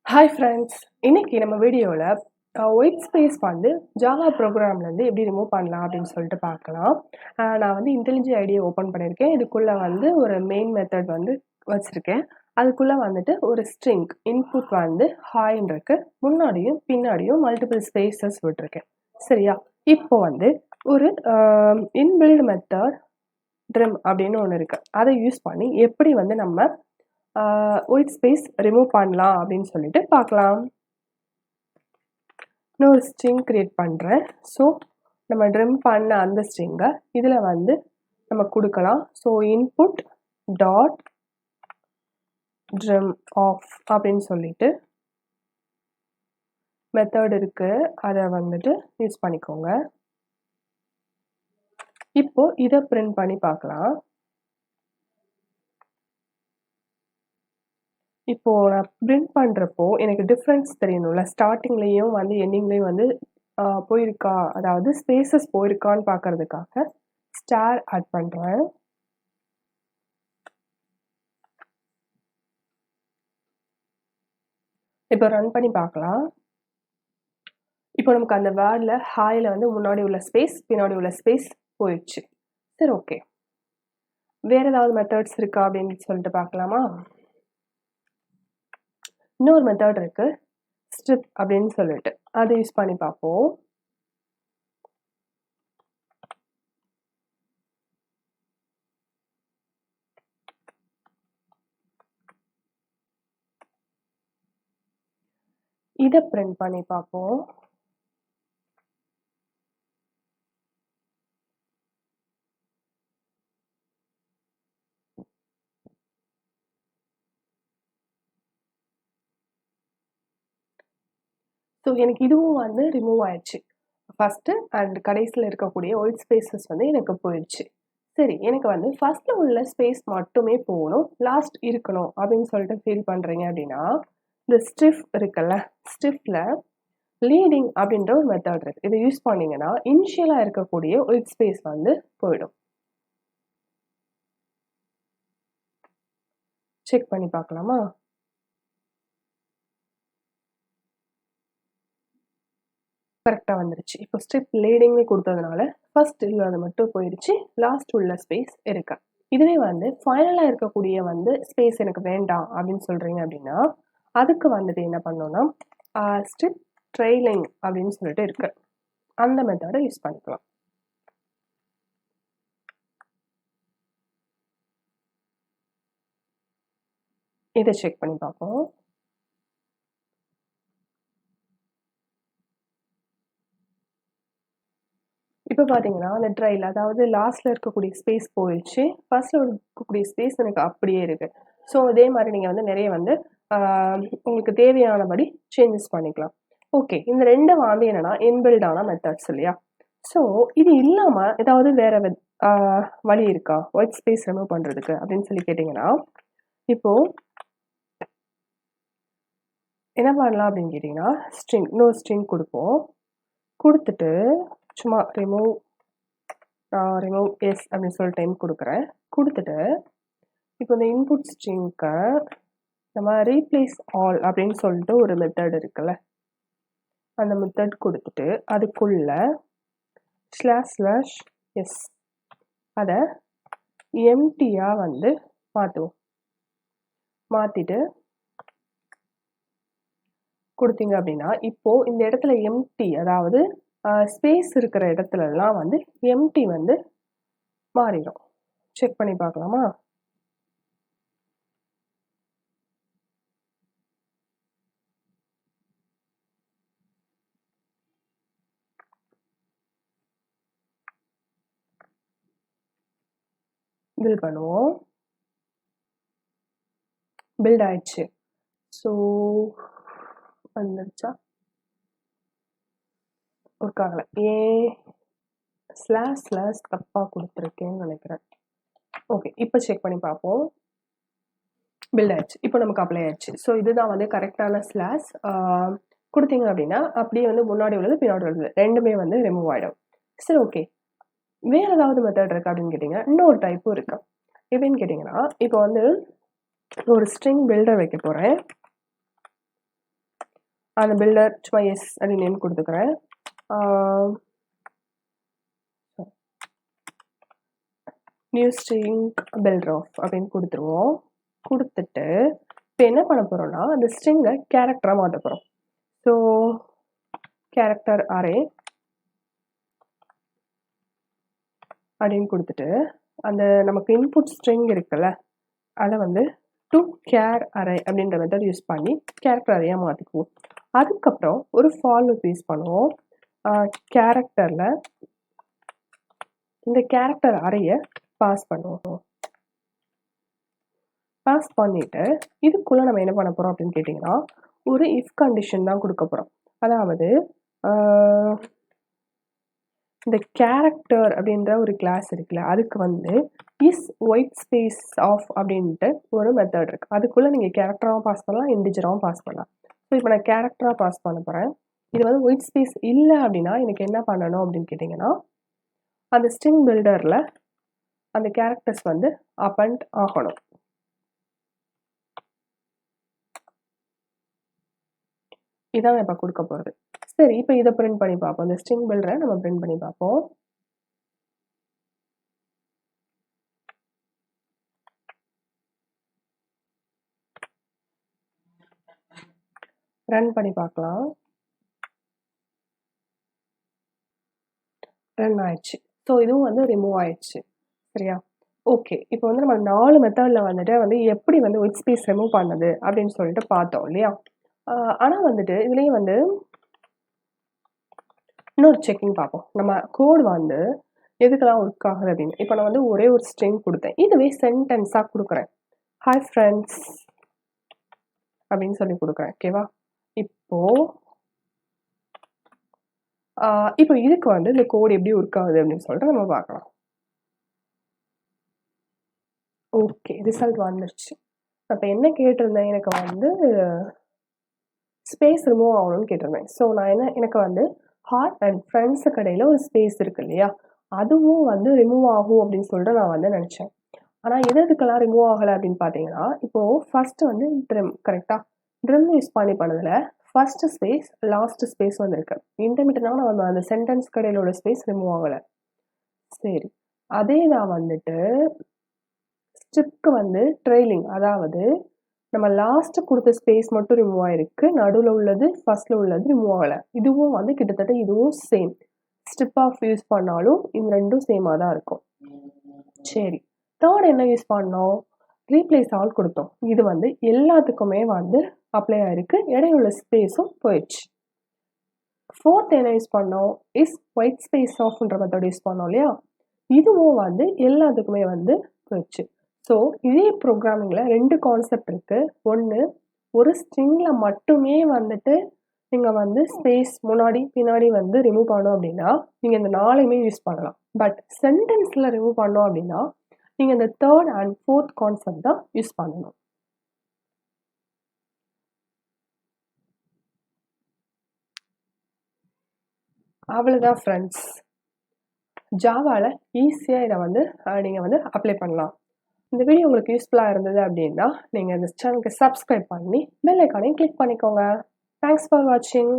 Hi friends, இன்னைக்கு நம்ம வீடியோல whitespace வந்து ஜாவா ப்ரோக்ராம்லேருந்து எப்படி ரிமூவ் பண்ணலாம் அப்படின்னு சொல்லிட்டு பார்க்கலாம். நான் வந்து இன்டெலிஜென்ட் ஐடியை ஓப்பன் பண்ணியிருக்கேன். இதுக்குள்ளே வந்து ஒரு மெயின் மெத்தட் வந்து வச்சுருக்கேன். அதுக்குள்ளே வந்துட்டு ஒரு ஸ்ட்ரிங் இன்புட் வந்து ஹாய்ன்னு இருக்கு. முன்னாடியும் பின்னாடியும் மல்டிபிள் ஸ்பேசஸ் விட்டுருக்கேன். சரியா? இப்போ வந்து ஒரு இன்பில்ட் மெத்தட் ட்ரிம் அப்படின்னு ஒன்று இருக்கு. அதை யூஸ் பண்ணி எப்படி வந்து நம்ம whitespace ரிமூவ் பண்ணலாம் அப்படின்னு சொல்லிட்டு பார்க்கலாம். நான் ஒரு ஸ்ட்ரிங் கிரியேட் பண்ணுறேன். ஸோ நம்ம ட்ரிம் பண்ண அந்த ஸ்ட்ரிங்கை இதில் வந்து நம்ம கொடுக்கலாம். So input dot trim off அப்படின்னு சொல்லிட்டு மெத்தட் இருக்கு, அதை வந்துட்டு யூஸ் பண்ணிக்கோங்க. இப்போ இதை பிரிண்ட் பண்ணி பார்க்கலாம். இப்போ நான் பிரிண்ட் பண்ணுறப்போ எனக்கு டிஃப்ரென்ஸ் தெரியணும்ல, ஸ்டார்டிங்லேயும் வந்து எண்டிங்லேயும் வந்து போயிருக்கா, அதாவது ஸ்பேசஸ் போயிருக்கான்னு பார்க்கறதுக்காக ஸ்டார் ஆட் பண்ணுறேன். இப்போ ரன் பண்ணி பார்க்கலாம். இப்போ நமக்கு அந்த வேர்டில் ஹாயில் வந்து முன்னாடி உள்ள ஸ்பேஸ் பின்னாடி உள்ள ஸ்பேஸ் போயிடுச்சு. சரி, ஓகே. வேறு ஏதாவது மெத்தட்ஸ் இருக்கா அப்படின்னு சொல்லிட்டு பார்க்கலாமா? இன்னொரு மெத்தட் இருக்கு, ஸ்ட்ரிப் அப்படின்னு சொல்லிட்டு, அதை யூஸ் பண்ணி பார்ப்போம். இதை பிரிண்ட் பண்ணி பார்ப்போம். ஸோ எனக்கு இதுவும் வந்து ரிமூவ் ஆயிடுச்சு. ஃபஸ்ட்டு அண்ட் கடைசியில் இருக்கக்கூடிய ஒயிட் ஸ்பேசஸ் வந்து எனக்கு போயிடுச்சு. சரி, எனக்கு வந்து ஃபஸ்ட்டில் உள்ள ஸ்பேஸ் மட்டுமே போகணும், லாஸ்ட் இருக்கணும் அப்படின்னு சொல்லிட்டு ஃபீல் பண்ணுறீங்க அப்படின்னா, இந்த ஸ்டிஃப் இருக்குல்ல, ஸ்டிஃபில் லீடிங் அப்படின்ற ஒரு மெத்தட் இருக்குது. இதை யூஸ் பண்ணிங்கன்னா இனிஷியலாக இருக்கக்கூடிய ஒயிட் ஸ்பேஸ் வந்து போயிடும். செக் பண்ணி பார்க்கலாமா? கரெக்டாக வந்துருச்சு. இப்போ ஸ்ட்ரிப் லீடிங்னு கொடுத்ததுனால ஃபர்ஸ்ட் இல்லாத மட்டும் போயிடுச்சு, லாஸ்ட் உள்ள ஸ்பேஸ் இருக்கு. இதுவே வந்து ஃபைனலாக இருக்கக்கூடிய வந்து ஸ்பேஸ் எனக்கு வேண்டாம் அப்படின்னு சொல்கிறீங்க அப்படின்னா, அதுக்கு வந்துட்டு என்ன பண்ணோன்னா ஸ்ட்ரிப் ட்ரெய்லிங் அப்படின்னு சொல்லிட்டு இருக்கு, அந்த மெத்தடை யூஸ் பண்ணிக்கலாம். இதை செக் பண்ணி பார்ப்போம். இப்போ பார்த்தீங்கன்னா அந்த ட்ரைல், அதாவது லாஸ்ட்டில் இருக்கக்கூடிய ஸ்பேஸ் போயிடுச்சு, ஃபர்ஸ்ட்டில் இருக்கக்கூடிய ஸ்பேஸ் எனக்கு அப்படியே இருக்குது. ஸோ அதே மாதிரி நீங்கள் வந்து நிறைய வந்து உங்களுக்கு தேவையானபடி சேஞ்சஸ் பண்ணிக்கலாம். ஓகே, இந்த ரெண்டு வந்து என்னென்னா இன்பில்டான மெத்தட்ஸ் இல்லையா? ஸோ இது இல்லாமல் ஏதாவது வேறு வழி இருக்கா ஒயிட் ஸ்பேஸ் ரிமூவ் பண்ணுறதுக்கு அப்படின்னு சொல்லி கேட்டிங்கன்னா, இப்போது என்ன பண்ணலாம் அப்படின்னு கேட்டிங்கன்னா, ஸ்ட்ரிங் இன்னொரு ஸ்ட்ரிங் கொடுப்போம். கொடுத்துட்டு சும்மா ரிமூவ் எஸ் அப்படின்னு சொல்லிட்டு டைம் கொடுக்குறேன். கொடுத்துட்டு இப்போ இந்த இன்புட் ஸ்ட்ரிங்க்கு நம்ம ரீப்ளேஸ் ஆல் அப்படின்னு சொல்லிட்டு ஒரு மெத்தட் இருக்குல்ல, அந்த மெத்தட் கொடுத்துட்டு அதுக்குள்ள // அதை எம்டியாக வந்து மாற்றுவோம். மாற்றிட்டு கொடுத்தீங்க அப்படின்னா இப்போது இந்த இடத்துல எம்டி, அதாவது ஸ்பேஸ் இருக்கிற இடத்துலலாம் வந்து எம்டி வந்து மாறிடும். செக் பண்ணி பார்க்கலாமா? பில்ட் பண்ணுவோம். பில்ட் ஆயிடுச்சு. ஸோ வந்துருச்சா? ஒர்க் ஆகலை. // தப்பாக கொடுத்துருக்கேன்னு நினைக்கிறேன். ஓகே, இப்போ செக் பண்ணி பார்ப்போம். பில்ட் ஆயிடுச்சு. இப்போ நமக்கு அப்ளை ஆயிடுச்சு. ஸோ இதுதான் வந்து கரெக்டான ஸ்லாஷ் கொடுத்தீங்க அப்படின்னா அப்படியே வந்து முன்னாடி உள்ளது பின்னாடி உள்ளது ரெண்டுமே வந்து ரிமூவ் ஆகிடும். சரி, ஓகே. வேறு ஏதாவது மெத்தட் இருக்குது அப்படின்னு கேட்டிங்கன்னா இன்னொரு டைப்பும் இருக்குது. எப்படின்னு கேட்டிங்கன்னா, இப்போ வந்து ஒரு ஸ்ட்ரிங் பில்டர் வைக்க போகிறேன். அந்த பில்டர் சும்மா எஸ் அப்படின்னு நேம் கொடுத்துக்கிறேன். நியூ ஸ்ட்ரிங் பில்டர் ஆஃப் அப்படின்னு கொடுத்துருவோம். கொடுத்துட்டு இப்போ என்ன பண்ண போகிறோம்னா அந்த ஸ்ட்ரிங்கை கேரக்டராக மாற்ற போகிறோம். ஸோ கேரக்டர் அரே அப்படின்னு கொடுத்துட்டு அந்த நமக்கு இன்புட் ஸ்ட்ரிங் இருக்குல்ல அதை வந்து டு கேர் அரே அப்படின்ற மெத்தட் யூஸ் பண்ணி கேரக்டர் அரையாக மாற்றிக்குவோம். அதுக்கப்புறம் ஒரு ஃபார் லூப் யூஸ் பண்ணுவோம். கேரக்டரில் இந்த கேரக்டர் அரையை பாஸ் பண்ணுவோம். பாஸ் பண்ணிவிட்டு இதுக்குள்ளே நம்ம என்ன பண்ண போகிறோம் அப்படின்னு கேட்டிங்கன்னா ஒரு இஃப் கண்டிஷன் தான் கொடுக்க போகிறோம். அதாவது இந்த கேரக்டர் அப்படின்ற ஒரு கிளாஸ் இருக்குல்ல அதுக்கு வந்து isWhiteSpace ஆஃப் அப்படின்ட்டு ஒரு மெத்தட் இருக்குது. அதுக்குள்ளே நீங்கள் கேரக்டராகவும் பாஸ் பண்ணலாம், இன்டிஜராகவும் பாஸ் பண்ணலாம். ஸோ இப்போ நான் கேரக்டராக பாஸ் பண்ண போகிறேன். இது வந்து ஒயிட் ஸ்பேஸ் இல்லை அப்படின்னா எனக்கு என்ன பண்ணணும் அப்படின்னு கேட்டிங்கன்னா அந்த ஸ்ட்ரிங் பில்டரில் அந்த கேரக்டர்ஸ் வந்து அப்பண்ட் ஆகணும். இதான் இப்போ கொடுக்க போகிறது. சரி, இப்போ இதை பிரிண்ட் பண்ணி பார்ப்போம். இந்த ஸ்ட்ரிங் பில்டரை நம்ம பிரிண்ட் பண்ணி பார்ப்போம். ரன் பண்ணி பார்க்கலாம். ரன் ஆயிடுச்சு. ஸோ இதுவும் வந்து ரிமூவ் ஆயிடுச்சு. சரியா? ஓகே, இப்போ வந்து நம்ம 4 மெத்தடில் வந்துட்டு வந்து எப்படி வந்து ஒயிட் ஸ்பேஸ் ரிமூவ் பண்ணது அப்படின்னு சொல்லிட்டு பார்த்தோம் இல்லையா? ஆனால் வந்துட்டு இதுலேயும் வந்து இன்னொரு செக்கிங் பார்ப்போம். நம்ம கோடு வந்து எதுக்கெல்லாம் ஒர்க் ஆகுது அப்படின்னு. இப்போ நான் வந்து ஒரே ஒரு ஸ்ட்ரிங் கொடுத்தேன். இதுவே சென்டென்ஸாக கொடுக்குறேன். ஹாய் ஃப்ரெண்ட்ஸ் அப்படின்னு சொல்லி கொடுக்குறேன். ஓகேவா? இப்போ இதுக்கு வந்து இந்த கோடு எப்படி ஒர்க் ஆகுது அப்படின்னு சொல்லிட்டு நம்ம பார்க்கலாம். ஓகே, ரிசல்ட் வந்துருச்சு. அப்போ என்ன கேட்டிருந்தேன், எனக்கு வந்து ஸ்பேஸ் ரிமூவ் ஆகணும்னு கேட்டிருந்தேன். ஸோ நான் எனக்கு வந்து ஹார்ட் அண்ட் ஃப்ரெண்ட்ஸுக்கு இடையில ஒரு ஸ்பேஸ் இருக்கு இல்லையா, அதுவும் வந்து ரிமூவ் ஆகும் அப்படின்னு சொல்லிட்டு நான் வந்து நினச்சேன். ஆனால் எதுக்கெல்லாம் ரிமூவ் ஆகலை அப்படின்னு பார்த்தீங்கன்னா, இப்போது ஃபஸ்ட்டு வந்து ட்ரிம், கரெக்டாக ட்ரிம் யூஸ் பண்ணதில் ஃபஸ்ட்டு ஸ்பேஸ் லாஸ்ட் ஸ்பேஸ் வந்துருக்கு. இன்டர்மீடியட்டாக நம்ம அந்த சென்டென்ஸ் கடையிலோட ஸ்பேஸ் ரிமூவ் ஆகலை. சரி, அதே நான் வந்துட்டு ஸ்ட்ரிப்க்கு வந்து ட்ரெயிலிங், அதாவது நம்ம லாஸ்ட்டு கொடுத்த ஸ்பேஸ் மட்டும் ரிமூவ் ஆகிருக்கு, நடுவில் உள்ளது ஃபஸ்ட்டில் உள்ளது ரிமூவ் ஆகலை. இதுவும் வந்து கிட்டத்தட்ட இதுவும் சேம். ஸ்ட்ரிப் ஆஃப் யூஸ் பண்ணாலும் இது ரெண்டும் சேமாக தான் இருக்கும். சரி, தேர்ட் என்ன யூஸ் பண்ணோம், ரீப்ளேஸ் ஆல் கொடுத்தோம். இது வந்து எல்லாத்துக்குமே வந்து அப்ளை ஆகிருக்கு, இடையுள்ள ஸ்பேஸும் போயிடுச்சு. ஃபோர்த் என்ன யூஸ் பண்ணோம், isWhiteSpace ஆஃப்ன்ற மெத்தட் யூஸ் பண்ணோம் இல்லையா, இதுவும் வந்து எல்லாத்துக்குமே வந்து போயிடுச்சு. ஸோ இதே ப்ரோக்ராமிங்கில் 2 கான்செப்ட் இருக்குது. ஒன்று, ஒரு ஸ்ட்ரிங்கில் மட்டுமே வந்துட்டு நீங்கள் வந்து ஸ்பேஸ் முன்னாடி பின்னாடி வந்து ரிமூவ் பண்ணோம் அப்படின்னா நீங்கள் இந்த 4யுமே யூஸ் பண்ணலாம். பட் சென்டென்ஸில் ரிமூவ் பண்ணோம் அப்படின்னா நீங்கள் இந்த தேர்ட் அண்ட் ஃபோர்த் கான்செப்ட் தான் யூஸ் பண்ணணும். அவ்வளோதான் ஃப்ரெண்ட்ஸ். ஜாவாவில் ஈஸியாக இதை வந்து நீங்கள் வந்து அப்ளை பண்ணலாம். இந்த வீடியோ உங்களுக்கு யூஸ்ஃபுல்லாக இருந்தது அப்படின்னா நீங்கள் இந்த சேனலுக்கு சப்ஸ்கிரைப் பண்ணி பெல் ஐக்கானையும் கிளிக் பண்ணிக்கோங்க. தேங்க்ஸ் ஃபார் வாட்சிங்.